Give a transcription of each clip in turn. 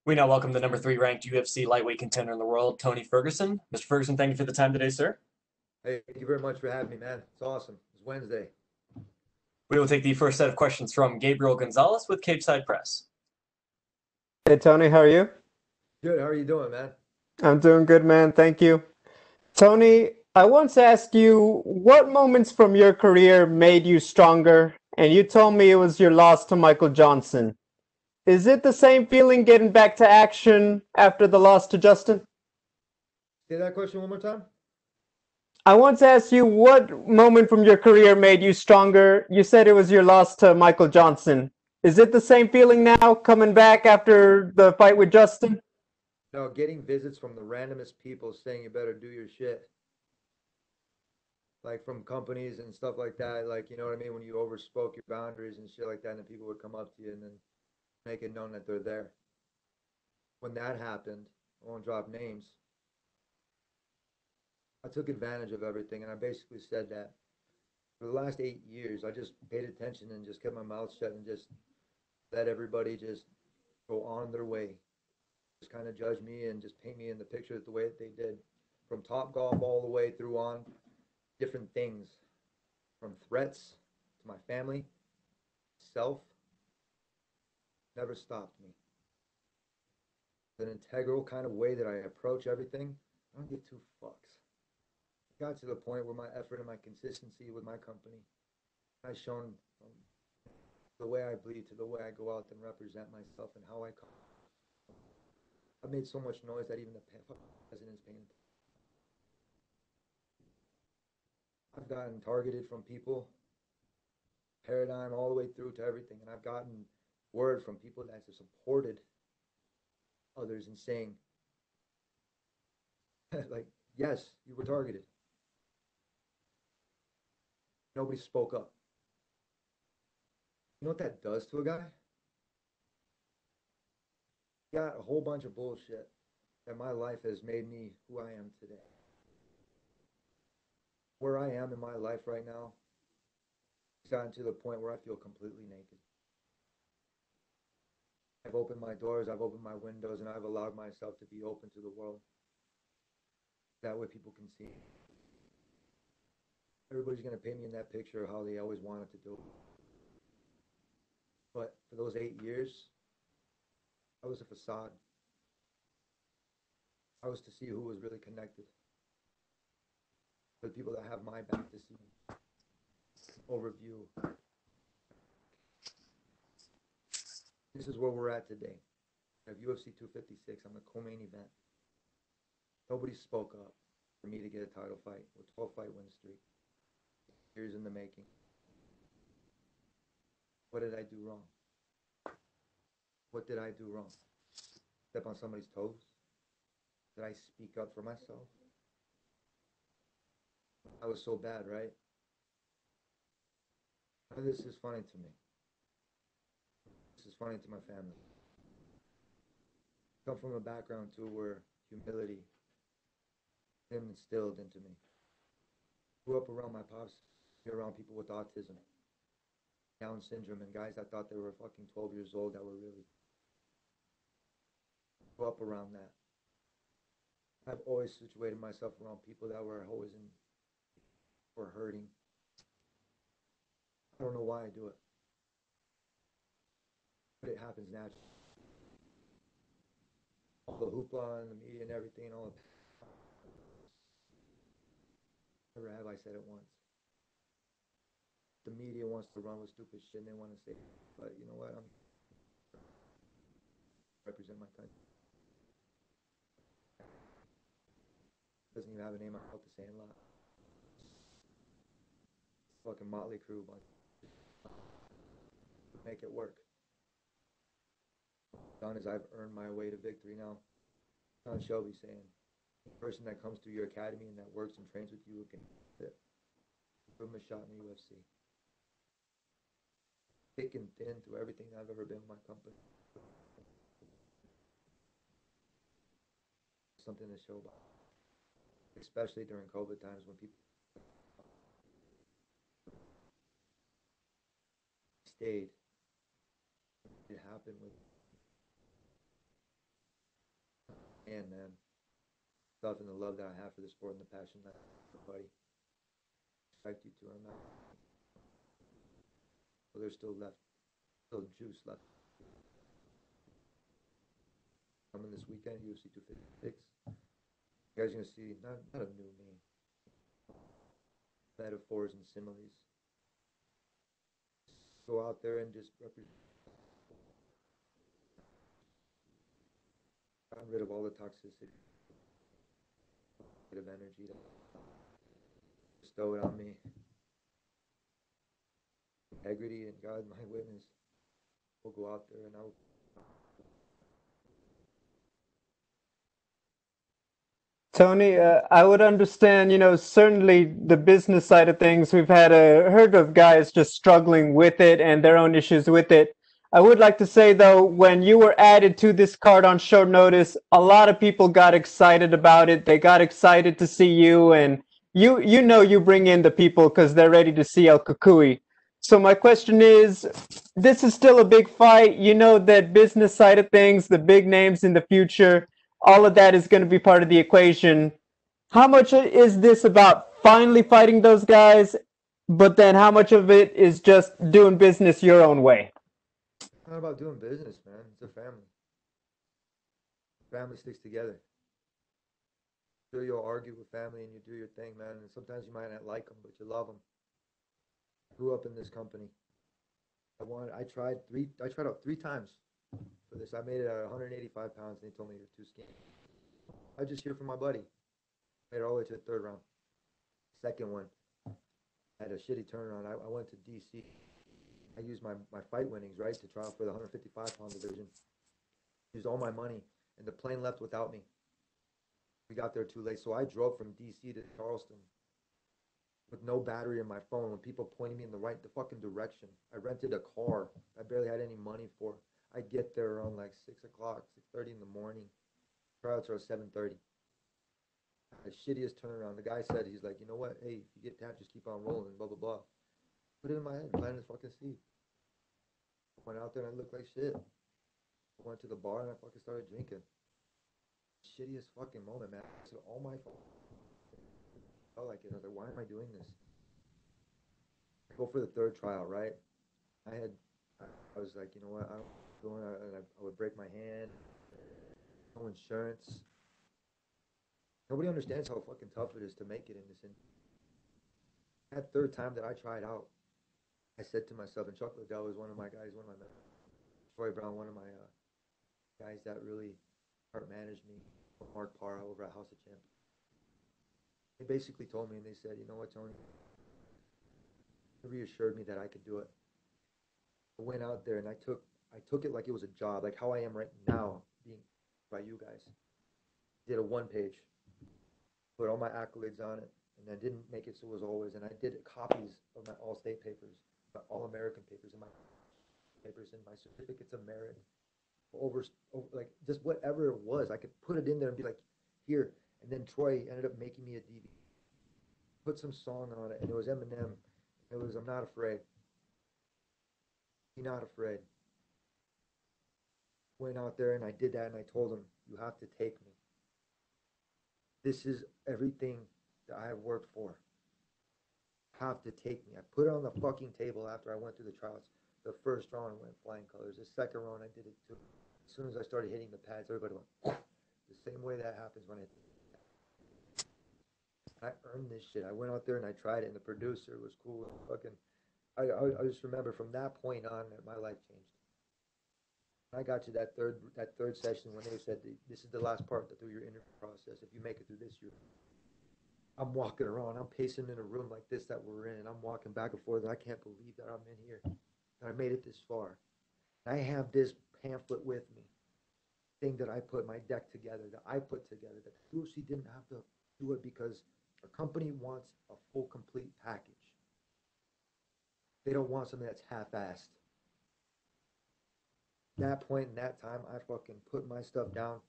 We now welcome the number three ranked UFC lightweight contender in the world, Tony Ferguson. Mr. Ferguson, thank you for the time today, sir. Hey, thank you very much for having me, man. It's awesome. It's Wednesday. We will take the first set of questions from Gabriel Gonzalez with Cage Side Press. Hey Tony, how are you? Good. How are you doing, man? I'm doing good, man. Thank you. Tony, I once asked you what moments from your career made you stronger, and you told me it was your loss to Michael Johnson. Is it the same feeling getting back to action after the loss to Justin? Say that question one more time. I once asked you what moment from your career made you stronger. You said it was your loss to Michael Johnson. Is it the same feeling now coming back after the fight with Justin? No, getting visits from the randomest people saying you better do your shit. Like from companies and stuff like that. Like, you know what I mean? When you overspoke your boundaries and shit like that, and then people would come up to you and then make it known that they're there. When that happened, I won't drop names. I took advantage of everything, and I basically said that for the last 8 years, I just paid attention and just kept my mouth shut and just let everybody just go on their way. Just kind of judge me and just paint me in the picture the way that they did. From Top Golf all the way through on different things, from threats to my family, self, never stopped me. An integral kind of way that I approach everything. I don't give two fucks. It got to the point where my effort and my consistency with my company, I've shown from the way I bleed to the way I go out and represent myself and how I come. I've made so much noise that even the president's paying. I've gotten targeted from people, paradigm all the way through to everything, and I've gotten word from people that have supported others and saying, like, yes, you were targeted. Nobody spoke up. You know what that does to a guy? Got a whole bunch of bullshit that my life has made me who I am today. Where I am in my life right now, it's gotten to the point where I feel completely naked. I've opened my doors, I've opened my windows, and I've allowed myself to be open to the world. That way people can see. Everybody's going to paint me in that picture of how they always wanted to do. But for those 8 years, I was a facade. I was to see who was really connected. For the people that have my back to see overview. This is where we're at today. I have UFC 256. I'm the co-main event. Nobody spoke up for me to get a title fight with 12-fight win streak. Years in the making. What did I do wrong? What did I do wrong? Step on somebody's toes? Did I speak up for myself? I was so bad, right? This is funny to me. This is funny to my family. I come from a background too where humility is instilled into me. Grew up around my pops, around people with autism, Down syndrome, and guys that thought they were fucking 12 years old that were really. Grew up around that. I've always situated myself around people that were always in or hurting. I don't know why I do it, but it happens naturally. All the hoopla and the media and everything, all of never have I said it once. The media wants to run with stupid shit and they want to say, but you know what? I'm represent my country. Doesn't even have a name. I felt the same lot. Fucking motley crew, but make it work. Done is I've earned my way to victory now. John Shelby saying, the person that comes through your academy and that works and trains with you can fit. Give him a shot in the UFC. Thick and thin through everything I've ever been with my company. Something to show about. Especially during COVID times when people stayed. It happened with understand, man, stuff and the love that I have for the sport and the passion that I have for buddy. Respect you too. I'm not. Well, there's still juice left. Coming this weekend, UFC 256. You guys are gonna see not a new me, metaphors and similes. Go out there and just represent. Got rid of all the toxicity, bit of energy to bestow it on me. Integrity and God, my witness. We'll go out there and I'll. Tony, I would understand, certainly the business side of things. We've heard of guys just struggling with it and their own issues with it. I would like to say, though, when you were added to this card on short notice, a lot of people got excited about it. They got excited to see you, and you bring in the people because they're ready to see El Kukui. So my question is, this is still a big fight. You know that business side of things, the big names in the future, all of that is going to be part of the equation. How much is this about finally fighting those guys, but then how much of it is just doing business your own way? It's not about doing business, man. It's a family. Family sticks together. Sure, you'll argue with family and you do your thing, man. And sometimes you might not like them, but you love them. I grew up in this company. I tried out 3 times for this. I made it at 185 pounds, and they told me you're too skinny. I just hear from my buddy. Made it all the way to the 3rd round. Second one, I had a shitty turnaround. I went to DC. I used my fight winnings, right, to try out for the 155-pound division. Used all my money, and the plane left without me. We got there too late, so I drove from DC to Charleston with no battery in my phone, when people pointed me in the fucking direction. I rented a car I barely had any money for. I get there around like 6 o'clock, 6:30 in the morning. Tryouts are at 7:30. The shittiest turnaround. The guy said, he's like, you know what? Hey, if you get tapped, just keep on rolling, blah, blah, blah. Put it in my head, planted the fucking seed. Went out there and I looked like shit. Went to the bar and I fucking started drinking. Shittiest fucking moment, man. So all my fault. I felt like it. I was like, why am I doing this? I go for the 3rd tryout, right? I was like, you know what? I would break my hand. No insurance. Nobody understands how fucking tough it is to make it in this industry. That 3rd time that I tried out, I said to myself, and Chuck Liddell was one of my guys, one of my Troy Brown, one of my guys that really heart managed me, Mark Parra over at House of Champions. They basically told me, and they said, you know what, Tony? They reassured me that I could do it. I went out there and I took it like it was a job, like how I am right now, being by you guys. Did a 1-page, put all my accolades on it, and I didn't make it so it was always. And I did copies of my All-State papers, my All-American papers, and my papers, and my certificates of merit. Over like just whatever it was, I could put it in there and be like, here. And then Troy ended up making me a DVD. Put some song on it, and it was Eminem. It was I'm Not Afraid. Be Not Afraid. Went out there and I did that, and I told him, you have to take me. This is everything that I have worked for. Have to take me. I put it on the fucking table after I went through the trials. The 1st round I went flying colors. The 2nd round I did it too. As soon as I started hitting the pads, everybody went the same way that happens when I earned this shit. I went out there and I tried it, and the producer was cool. And fucking, I just remember from that point on that my life changed. I got to that third session when they said this is the last part through your interview process. If you make it through this, I'm walking around. I'm pacing in a room like this that we're in, and I'm walking back and forth. And I can't believe that I'm in here. That I made it this far. I have this pamphlet with me, thing that I put my deck together, that I put together, that the UFC didn't have to do it because a company wants a full, complete package. They don't want something that's half-assed. That point in that time, I fucking put my stuff down,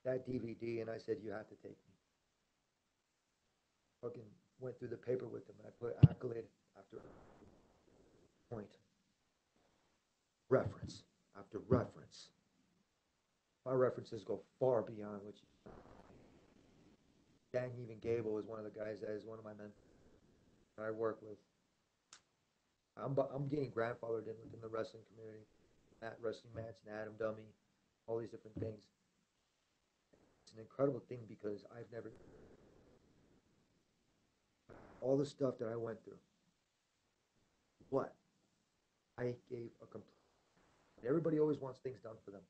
that DVD, and I said, you have to take me. Fucking went through the paper with them, and I put accolade after point. Reference after reference. my references go far beyond what you. Dang, even Gable is one of the guys that is one of my men that I work with. I'm getting grandfathered in within the wrestling community. At Wrestling Match and Adam Dummy, all these different things. It's an incredible thing because I've never all the stuff that I went through. What I gave a complete. Everybody always wants things done for them.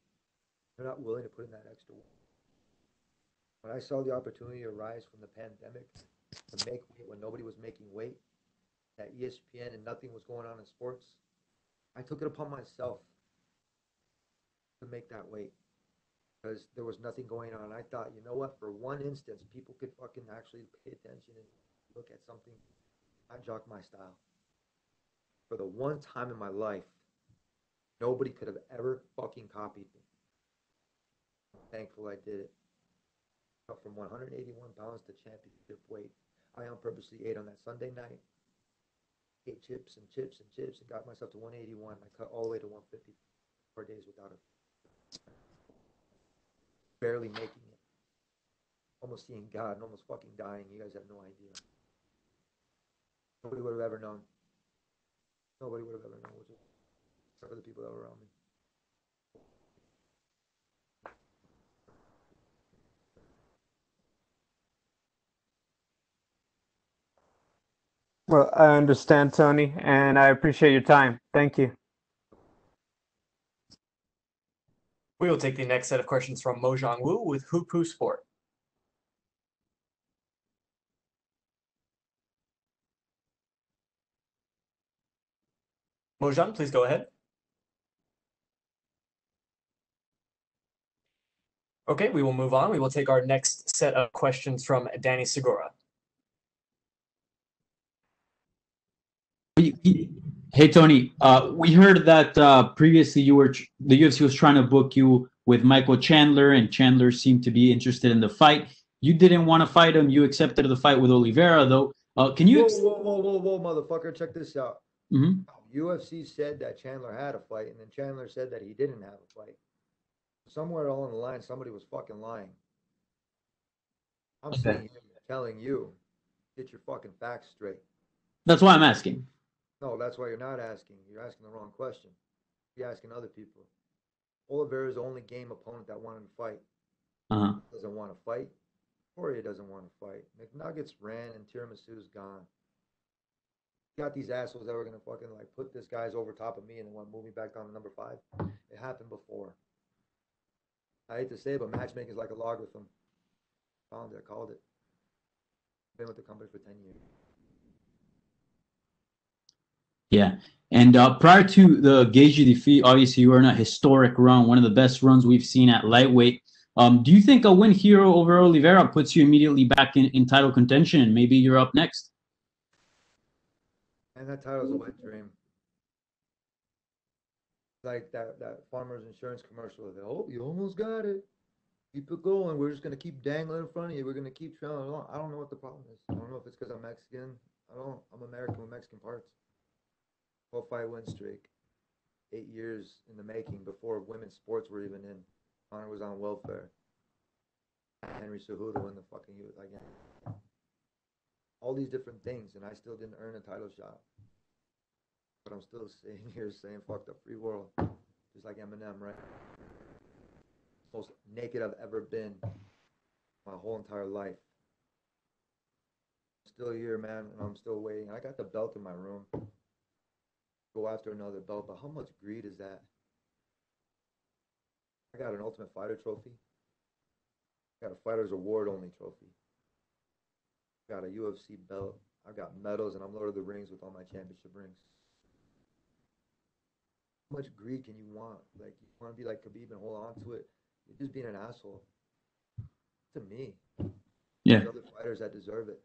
They're not willing to put in that extra work. When I saw the opportunity arise from the pandemic to make weight when nobody was making weight at ESPN and nothing was going on in sports, I took it upon myself to make that weight because there was nothing going on. I thought, you know what, for one instance, people could fucking actually pay attention and look at something, not jock my style. For the one time in my life, nobody could have ever fucking copied me. I'm thankful I did it. Up from 181 pounds to championship weight. I on purposely ate on that Sunday night. Ate chips and chips and chips and got myself to 181. I cut all the way to 150 4 days without it. Barely making it. Almost seeing God and almost fucking dying. You guys have no idea. Nobody would have ever known. Nobody would have ever known, which is except for the people that were around me. Well, I understand, Tony, and I appreciate your time. Thank you. We will take the next set of questions from Mojang Wu with Hoopoo Sport. Mojang, please go ahead. Okay, we will move on. We will take our next set of questions from Danny Segura. Hey Tony, we heard that previously the UFC was trying to book you with Michael Chandler, and Chandler seemed to be interested in the fight. You didn't want to fight him. You accepted the fight with Oliveira, though. Can you? Whoa, motherfucker! Check this out. Mhm. UFC said that Chandler had a fight, and then Chandler said that he didn't have a fight. Somewhere along the line, somebody was fucking lying. I'm Okay. sitting here telling you, get your fucking facts straight. That's why I'm asking. No, that's why you're not asking. You're asking the wrong question. You're asking other people. Oliveira is the only game opponent that wanted to fight. Uh-huh. Doesn't want to fight. Poirier doesn't want to fight. McNuggets ran and Tiramisu's gone. Got these assholes that were gonna fucking like put this guy's over top of me and then want to move me back down to number 5. It happened before. I hate to say it, but matchmaking is like a logarithm. Found it, called it. Been with the company for 10 years. Yeah. And prior to the Gaethje defeat, obviously you were in a historic run, one of the best runs we've seen at lightweight. Do you think a win here over Oliveira puts you immediately back in title contention, and maybe you're up next? And that title's a wet dream. Like that farmer's insurance commercial. Oh, you almost got it. Keep it going. We're just gonna keep dangling in front of you. We're gonna keep trailing along. I don't know what the problem is. I don't know if it's because I'm Mexican. I'm American with Mexican parts. 12-fight win streak. 8 years in the making before women's sports were even in. Honor was on welfare. Henry Cejudo in the fucking like all these different things, and I still didn't earn a title shot. But I'm still sitting here saying fuck the free world, just like Eminem, right? Most naked I've ever been my whole entire life. Still here, man, and I'm still waiting. I got the belt in my room. Go after another belt, but how much greed is that? I got an Ultimate Fighter trophy. I got a Fighter's Award only trophy. I got a UFC belt. I got medals, and I'm Lord of the Rings with all my championship rings. How much greed can you want? Like, you want to be like Khabib and hold on to it? You're just being an asshole. To me. Yeah. There's other fighters that deserve it.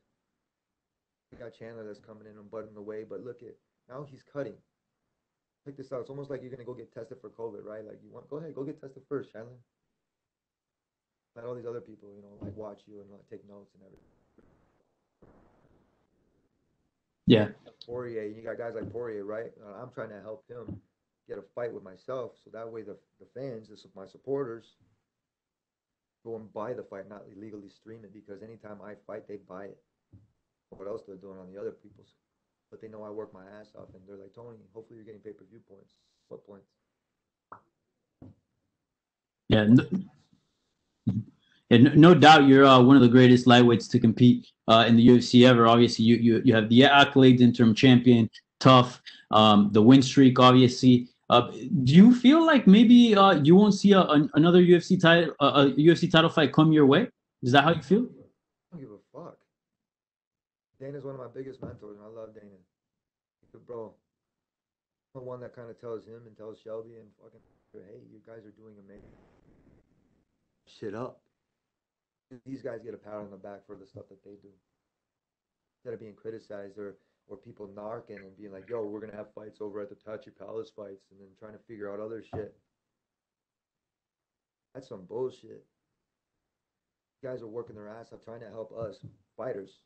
We got Chandler that's coming in and butting the way, but look at now he's cutting. Check this out. It's almost like you're gonna go get tested for COVID, right? Like go ahead, go get tested first, Chandler. Let all these other people, like watch you and like take notes and everything. Yeah. Poirier, you got guys like Poirier, right? I'm trying to help him get a fight with myself, so that way the fans, my supporters, go and buy the fight, not illegally stream it, because anytime I fight, they buy it. What else they're doing on the other people's? But they know I work my ass off, and they're like, Tony, hopefully you're getting pay-per-view points. What points? Yeah, no, yeah, no doubt you're one of the greatest lightweights to compete in the UFC ever. Obviously, you have the accolades, interim champion, tough, the win streak, obviously. Do you feel like maybe you won't see another UFC title fight come your way? Is that how you feel? I don't give a fuck. Dana's one of my biggest mentors, and I love Dana. But bro, I'm the one that kind of tells him and tells Shelby and fucking, hey, you guys are doing amazing. Shit up. These guys get a pat on the back for the stuff that they do. Instead of being criticized or people narking and being like, yo, we're going to have fights over at the Tachi Palace fights and then trying to figure out other shit. That's some bullshit. Guys are working their ass off trying to help us, fighters,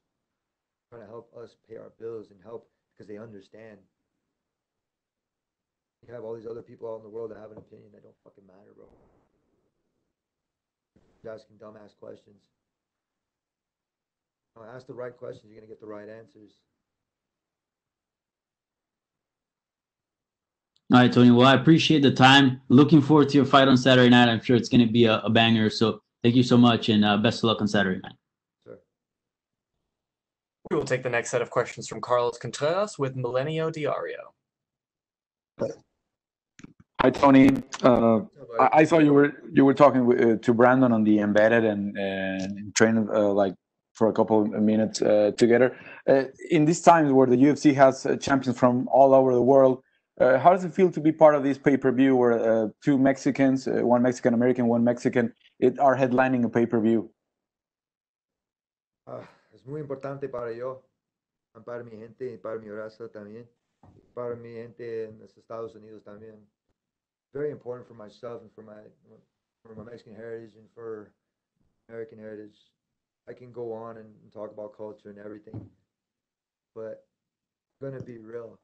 trying to help us pay our bills and help because they understand. You have all these other people out in the world that have an opinion that don't fucking matter, bro. You're asking dumbass questions. Ask the right questions, you're gonna get the right answers. All right, Tony. Well, I appreciate the time. Looking forward to your fight on Saturday night. I'm sure it's going to be a banger. So thank you so much, and best of luck on Saturday night. Sure. We will take the next set of questions from Carlos Contreras with Milenio Diario. Hi, Tony. I saw you were talking to Brandon on the embedded and trained like for a couple of minutes together. In these times where the UFC has champions from all over the world, how does it feel to be part of this pay-per-view where two Mexicans, one Mexican American, one Mexican, are headlining a pay-per-view? Es muy importante para yo, para mi gente y para mi raza también, para mi gente en los Estados Unidos también. Very important for myself and for my Mexican heritage and for American heritage. I can go on and talk about culture and everything, but I'm gonna be real.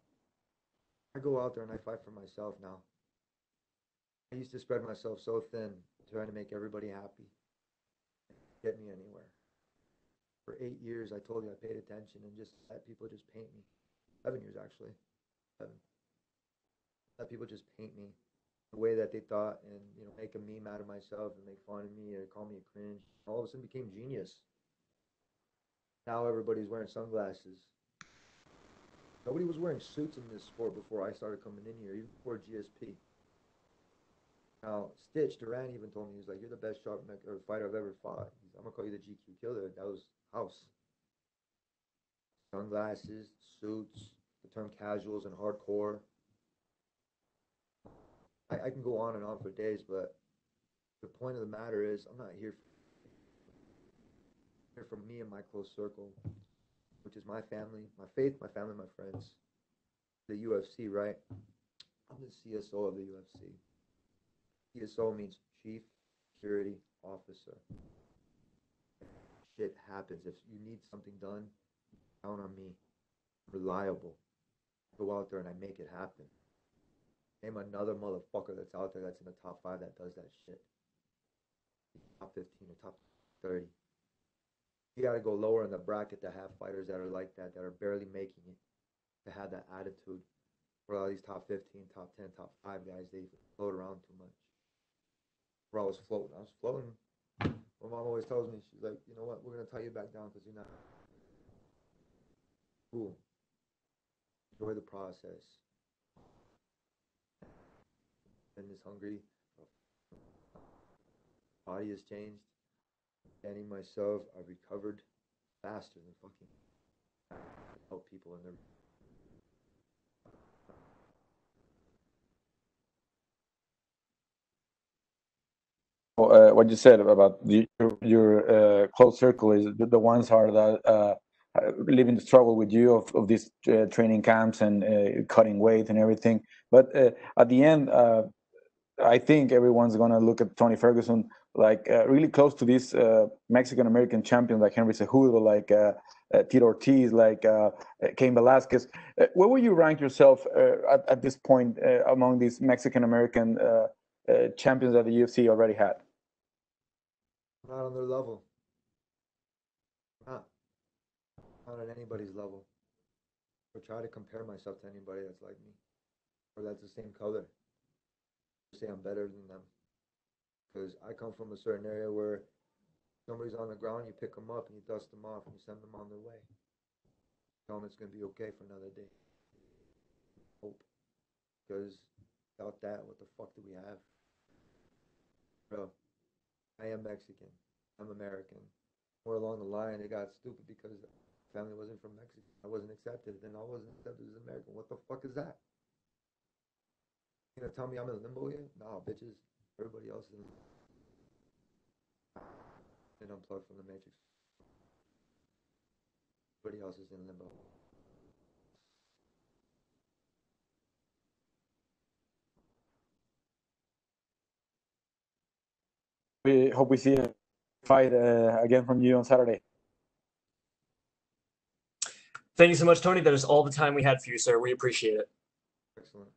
I go out there and I fight for myself now. I used to spread myself so thin, trying to make everybody happy, get me anywhere. For 8 years, I told you I paid attention and just let people just paint me. 7 years actually, 7. Let people just paint me the way that they thought, and make a meme out of myself and make fun of me or call me a cringe. All of a sudden, became genius. Now everybody's wearing sunglasses. Nobody was wearing suits in this sport before I started coming in here, even before GSP. Now, Stitch Duran even told me, he's like, you're the best fighter I've ever fought. I'm going to call you the GQ killer. That was House. Sunglasses, suits, the term casuals and hardcore. I can go on and on for days, but the point of the matter is I'm not here for me and my close circle, which is my family, my faith, my family, my friends. The UFC, right? I'm the CSO of the UFC. CSO means Chief Security Officer. Shit happens. If you need something done, count on me. Reliable. Go out there and I make it happen. Name another motherfucker that's out there that's in the top 5 that does that shit. Top 15 or top 30. You gotta go lower in the bracket to have fighters that are like that are barely making it, to have that attitude. For all these top 15, top 10, top 5 guys, they float around too much. Where I was floating. My mom always tells me, she's like, you know what, we're gonna tie you back down because you're not cool. Enjoy the process. And this hungry body has changed. Standing myself, I've recovered faster than fucking help people in their. What you said about your close circle is the ones are that living the struggle with you of these training camps and cutting weight and everything. But at the end, I think everyone's gonna look at Tony Ferguson like really close to these Mexican American champions like Henry Cejudo, like Tito Ortiz, like Cain Velasquez. Where would you rank yourself at this point among these Mexican American champions that the UFC already had? I'm not on their level. I'm not on anybody's level. Or try to compare myself to anybody that's like me. Or that's the same color. Say I'm better than them. Because I come from a certain area where somebody's on the ground, you pick them up and you dust them off and you send them on their way. Tell them it's going to be okay for another day. Hope. Because without that, what the fuck do we have? Bro, I am Mexican. I'm American. More along the line, it got stupid because family wasn't from Mexico. I wasn't accepted. Then I wasn't accepted as American. What the fuck is that? You gonna tell me I'm in limbo here? Nah, bitches. Everybody else is in limbo. And unplugged from the matrix. Everybody else is in limbo. We hope we see a fight again from you on Saturday. Thank you so much, Tony. That is all the time we had for you, sir. We appreciate it. Excellent.